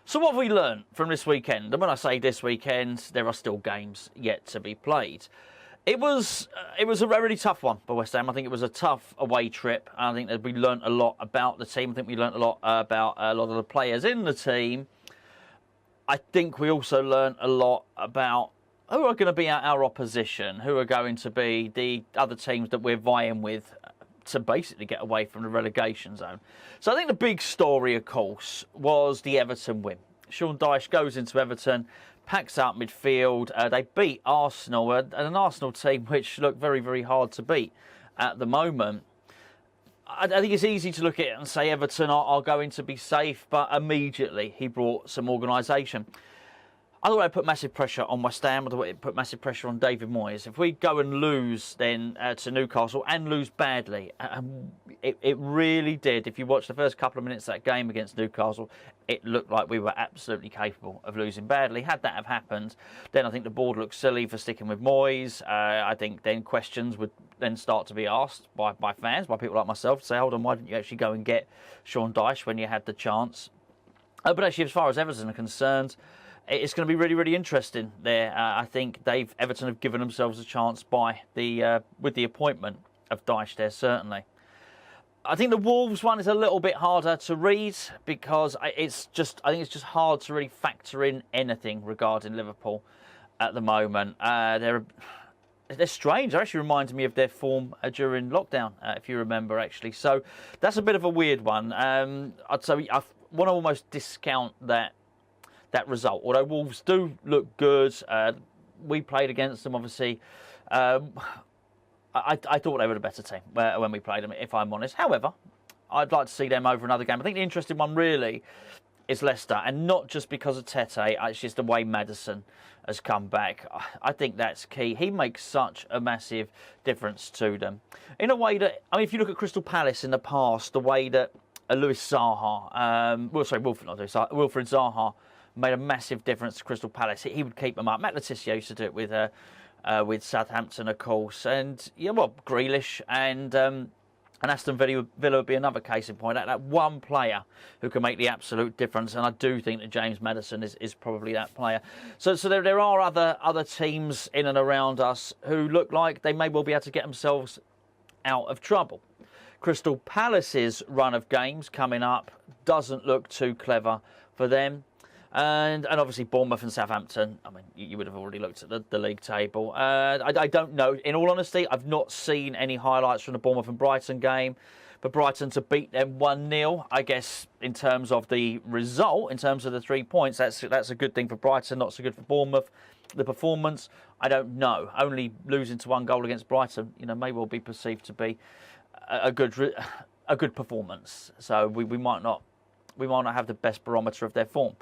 So what have we learned from this weekend? And when I say this weekend, there are still games yet to be played. It was a really tough one for West Ham. I think it was a tough away trip. I think that we learnt a lot about the team. I think we learnt a lot about a lot of the players in the team. I think we also learnt a lot about who are going to be our opposition, who are going to be the other teams that we're vying with to basically get away from the relegation zone. So I think the big story, of course, was the Everton win. Sean Dyche goes into Everton, packs out midfield. They beat Arsenal, an Arsenal team which looked very, very hard to beat at the moment. I think it's easy to look at it and say Everton are going to be safe, but immediately he brought some organisation. I thought it put massive pressure on West Ham. I thought it put massive pressure on David Moyes. If we go and lose then to Newcastle and lose badly, it really did. If you watch the first couple of minutes of that game against Newcastle, it looked like we were absolutely capable of losing badly. Had that have happened, then I think the board looked silly for sticking with Moyes. I think then questions would then start to be asked by fans, by people like myself, to say, hold on, why didn't you actually go and get Sean Dyche when you had the chance? But actually, as far as Everton are concerned, it's going to be really, really interesting there. I think Everton have given themselves a chance with the appointment of Dyche there, certainly. I think the Wolves one is a little bit harder to read because I think it's just hard to really factor in anything regarding Liverpool at the moment. They're strange. They actually reminded me of their form during lockdown, if you remember, actually. So that's a bit of a weird one. I'd say I want to almost discount that result. Although Wolves do look good, we played against them, obviously. I thought they were a better team when we played them, if I'm honest. However, I'd like to see them over another game. I think the interesting one really is Leicester, and not just because of Tete. It's just the way Maddison has come back. I think that's key. He makes such a massive difference to them. In a way that, I mean, if you look at Crystal Palace in the past, the way that Wilfried Zaha made a massive difference to Crystal Palace. He would keep them up. Matt Letizia used to do it with Southampton, of course, and Grealish and Aston Villa would be another case in point. That one player who can make the absolute difference, and I do think that James Maddison is probably that player. So there are other teams in and around us who look like they may well be able to get themselves out of trouble. Crystal Palace's run of games coming up doesn't look too clever for them. And obviously Bournemouth and Southampton, I mean, you would have already looked at the league table. I don't know. In all honesty, I've not seen any highlights from the Bournemouth and Brighton game. But Brighton to beat them 1-0, I guess, in terms of the result, in terms of the 3 points, that's a good thing for Brighton, not so good for Bournemouth. The performance, I don't know. Only losing to 1 goal against Brighton, may well be perceived to be a good performance. So we might not have the best barometer of their form.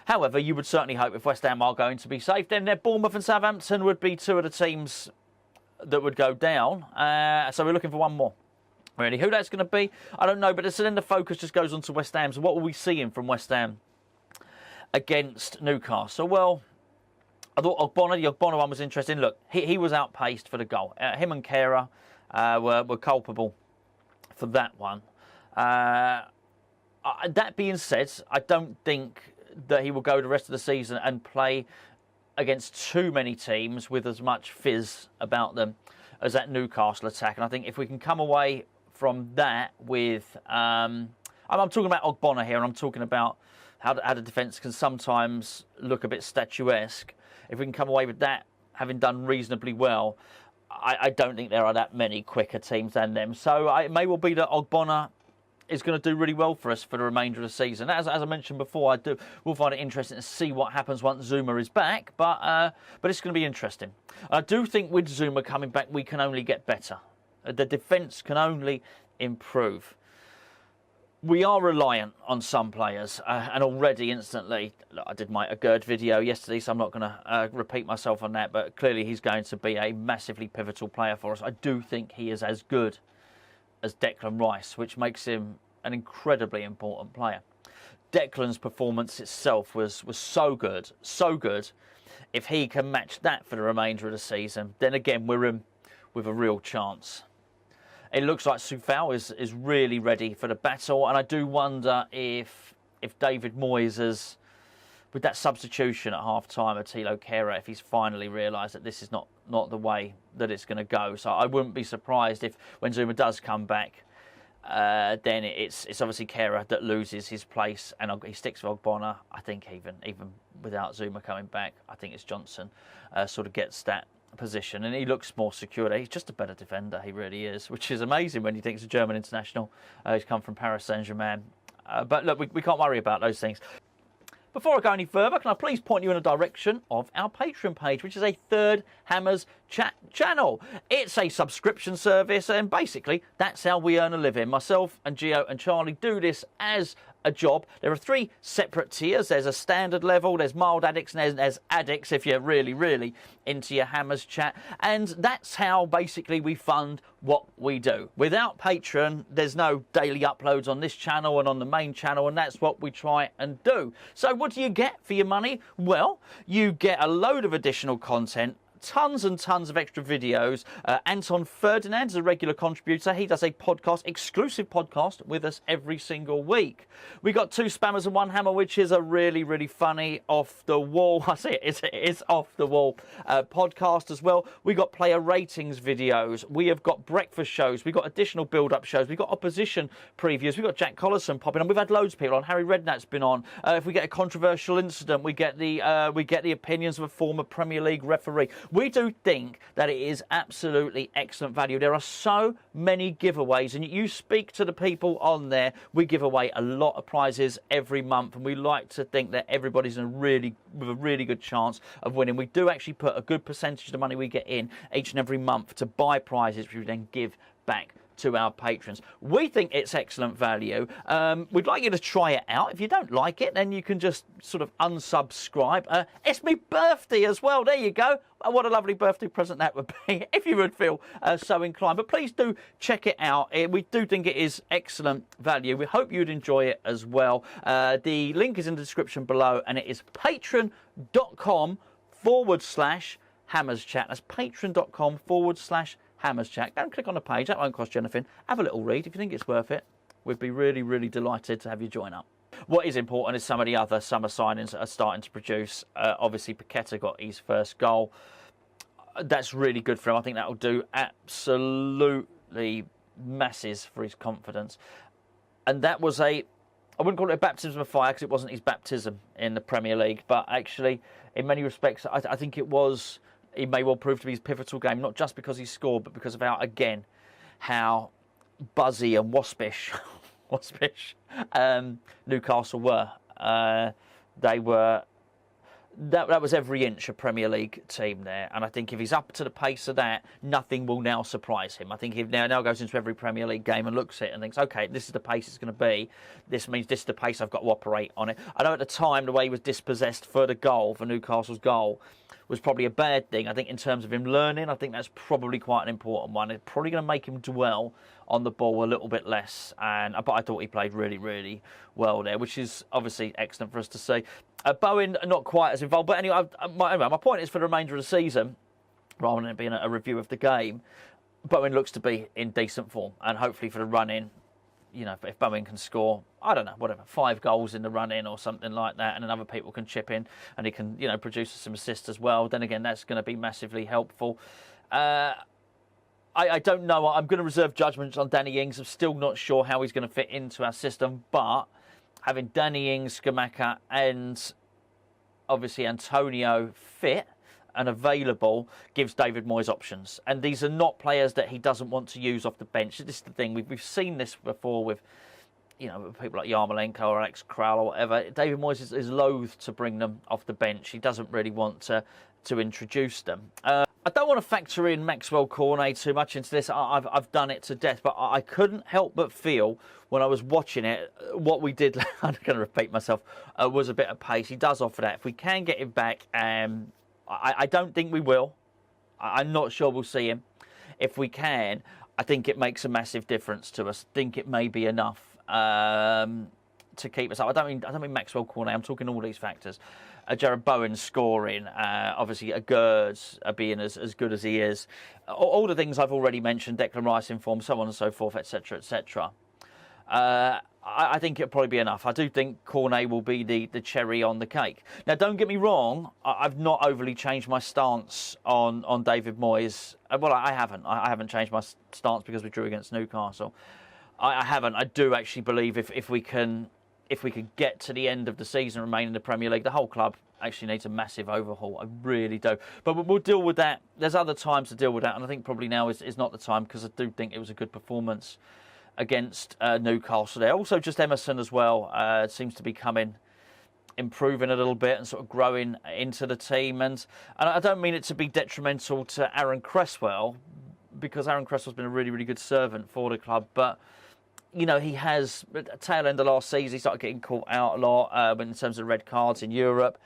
However, you would certainly hope if West Ham are going to be safe, then Bournemouth and Southampton would be two of the teams that would go down. So we're looking for one more. Really, who that's going to be, I don't know. But so then the focus just goes on to West Ham. So what were we seeing from West Ham against Newcastle? Well, I thought the Ogbonna one was interesting. Look, he was outpaced for the goal. Him and Kehrer were culpable for that one. That being said, I don't think that he will go the rest of the season and play against too many teams with as much fizz about them as that Newcastle attack. And I think if we can come away from that with... I'm talking about Ogbonna here, and I'm talking about how the defence can sometimes look a bit statuesque. If we can come away with that, having done reasonably well, I don't think there are that many quicker teams than them. So it may well be that Ogbonna is going to do really well for us for the remainder of the season. As I mentioned before, we'll find it interesting to see what happens once Zuma is back, but it's going to be interesting. I do think with Zuma coming back, we can only get better. The defence can only improve. We are reliant on some players, and already instantly, look, I did my Aguerd video yesterday, so I'm not going to repeat myself on that, but clearly he's going to be a massively pivotal player for us. I do think he is as good as Declan Rice, which makes him an incredibly important player. Declan's performance itself was so good. If he can match that for the remainder of the season, then again we're in with a real chance. It looks like Soufal is really ready for the battle, and I do wonder if David Moyes with that substitution at half-time of Thilo Kehrer, if he's finally realised that this is not the way that it's going to go. So I wouldn't be surprised if, when Zuma does come back, then it's obviously Kehrer that loses his place and he sticks with Ogbonna. I think even without Zuma coming back, I think it's Johnson sort of gets that position, and he looks more secure. He's just a better defender, he really is, which is amazing when you think he's a German international. He's come from Paris Saint-Germain. But look, we can't worry about those things. Before I go any further, can I please point you in the direction of our Patreon page, which is a third Hammers Chat channel. It's a subscription service, and basically that's how we earn a living. Myself and Gio and Charlie do this as a job. There are 3 separate tiers. There's a standard level, there's mild addicts, and there's addicts if you're really, really into your Hammers Chat. And that's how basically we fund what we do. Without Patreon, there's no daily uploads on this channel and on the main channel, and that's what we try and do. So what do you get for your money? Well, you get a load of additional content, tons and tons of extra videos. Anton Ferdinand is a regular contributor. He does a podcast, exclusive podcast, with us every single week. We got 2 Spammers and 1 Hammer, which is a really, really funny, off the wall. I say it's off the wall podcast as well. We got player ratings videos. We have got breakfast shows. We got additional build-up shows. We got opposition previews. We got Jack Collison popping on. We've had loads of people on. Harry Redknapp's been on. If we get a controversial incident, we get the opinions of a former Premier League referee. We do think that it is absolutely excellent value. There are so many giveaways, and you speak to the people on there. We give away a lot of prizes every month, and we like to think that everybody's with a really good chance of winning. We do actually put a good percentage of the money we get in each and every month to buy prizes, which we then give back to our patrons. We think it's excellent value. We'd like you to try it out. If you don't like it, then you can just sort of unsubscribe. It's my birthday as well. There you go. What a lovely birthday present that would be if you would feel so inclined. But please do check it out. We do think it is excellent value. We hope you'd enjoy it as well. The link is in the description below, and it is patreon.com/Hammers Chat. That's patreon.com/Hammers Chat. Go and click on the page. That won't cost you anything. Have a little read. If you think it's worth it, we'd be really, really delighted to have you join up. What is important is some of the other summer signings that are starting to produce. Obviously, Paqueta got his first goal. That's really good for him. I think that will do absolutely masses for his confidence. And that was I wouldn't call it a baptism of fire, because it wasn't his baptism in the Premier League. But actually, in many respects, I think it may well prove to be his pivotal game, not just because he scored, but because of how buzzy and waspish Newcastle were. That was every inch a Premier League team there, and I think if he's up to the pace of that, nothing will now surprise him. I think he now goes into every Premier League game and looks at it and thinks, okay, this is the pace it's going to be. This means this is the pace I've got to operate on it. I know at the time the way he was dispossessed for Newcastle's goal, was probably a bad thing. I think in terms of him learning, I think that's probably quite an important one. It's probably going to make him dwell on the ball a little bit less. But I thought he played really, really well there, which is obviously excellent for us to see. Bowen, not quite as involved. But anyway, my point is for the remainder of the season, rather than it being a review of the game, Bowen looks to be in decent form. And hopefully for the run-in, if Bowen can score, 5 goals in the run-in or something like that, and then other people can chip in and he can, produce some assists as well, then again, that's going to be massively helpful. I don't know. I'm going to reserve judgments on Danny Ings. I'm still not sure how he's going to fit into our system, but having Danny Ings, Scamacca, and obviously Antonio fit and available gives David Moyes options. And these are not players that he doesn't want to use off the bench. This is the thing. We've seen this before with, people like Yarmolenko or Alex Kral or whatever. David Moyes is loath to bring them off the bench. He doesn't really want to introduce them. I don't want to factor in Maxwell Cornet too much into this. I've done it to death, but I couldn't help but feel when I was watching it, what we did, I'm going to repeat myself, was a bit of pace. He does offer that. If we can get him back, I don't think we will. I'm not sure we'll see him. If we can, I think it makes a massive difference to us. I think it may be enough to keep us up. I don't mean Maxwell Cornet. I'm talking all these factors. Jared Bowen scoring, obviously Aguerd being as good as he is. All the things I've already mentioned, Declan Rice in form, so on and so forth, etc., etc. I think it'll probably be enough. I do think Cornet will be the cherry on the cake. Now, don't get me wrong. I've not overly changed my stance on David Moyes. Well, I haven't. I haven't changed my stance because we drew against Newcastle. I haven't. I do actually believe if we can get to the end of the season, remain in the Premier League, the whole club actually needs a massive overhaul. I really do. But we'll deal with that. There's other times to deal with that, and I think probably now is not the time, because I do think it was a good performance against Newcastle there. Also, just Emerson as well seems to be improving a little bit and sort of growing into the team. And I don't mean it to be detrimental to Aaron Cresswell, because Aaron Cresswell's been a really, really good servant for the club. But, you know, he has, at the tail end of last season, he started getting caught out a lot in terms of red cards in Europe.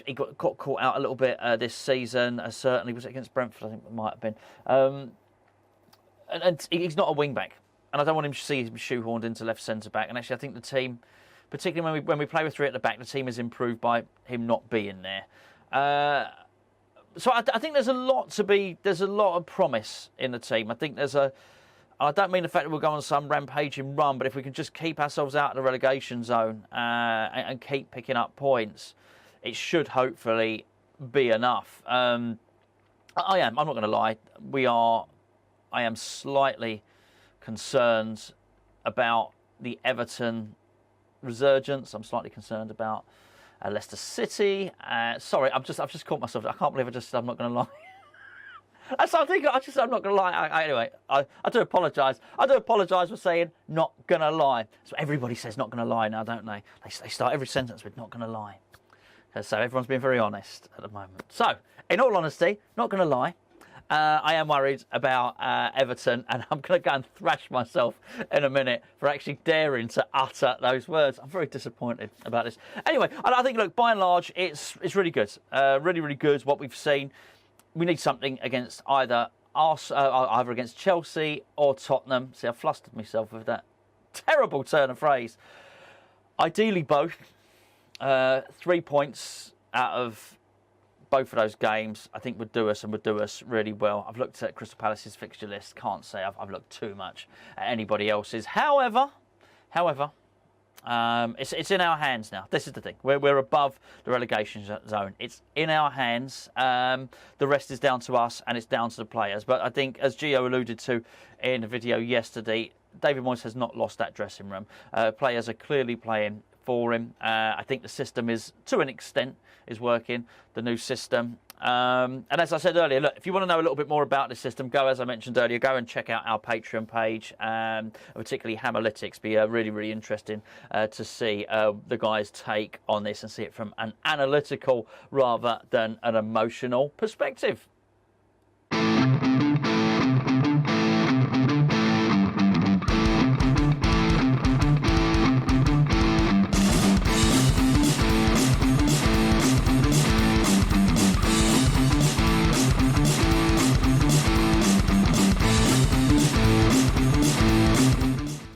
He got caught out a little bit this season, certainly. Was it against Brentford? I think it might have been. And he's not a wing-back. And I don't want him to see him shoehorned into left centre-back. And actually, I think the team, particularly when we play with three at the back, the team has improved by him not being there. So I think there's a lot of promise in the team. I think I don't mean the fact that we'll go on some rampaging run, but if we can just keep ourselves out of the relegation zone and keep picking up points, it should hopefully be enough. I'm not going to lie. I am slightly concerned about the Everton resurgence. I'm slightly concerned about Leicester City. Sorry, I've just caught myself. I can't believe I'm not going to lie. That's what I'm thinking. I'm not going to lie. Anyway, I do apologise. I do apologise for saying not going to lie. So everybody says not going to lie now, don't they? They start every sentence with not going to lie. So everyone's being very honest at the moment. So, in all honesty, not going to lie. I am worried about Everton, and I'm going to go and thrash myself in a minute for actually daring to utter those words. I'm very disappointed about this. Anyway, I think, look, by and large, it's really good. Really, really good what we've seen. We need something against either against Chelsea or Tottenham. See, I flustered myself with that terrible turn of phrase. Ideally, both. 3 points out of both of those games, I think, would do us really well. I've looked at Crystal Palace's fixture list. Can't say I've looked too much at anybody else's. However, it's in our hands now. This is the thing. We're above the relegation zone. It's in our hands. The rest is down to us, and it's down to the players. But I think, as Gio alluded to in the video yesterday, David Moyes has not lost that dressing room. Players are clearly playing for him. I think the system is, to an extent, is working, the new system. And as I said earlier, look, if you want to know a little bit more about the system, as I mentioned earlier, go and check out our Patreon page, particularly Hamalytics. Be really, really interesting to see the guys' take on this and see it from an analytical rather than an emotional perspective.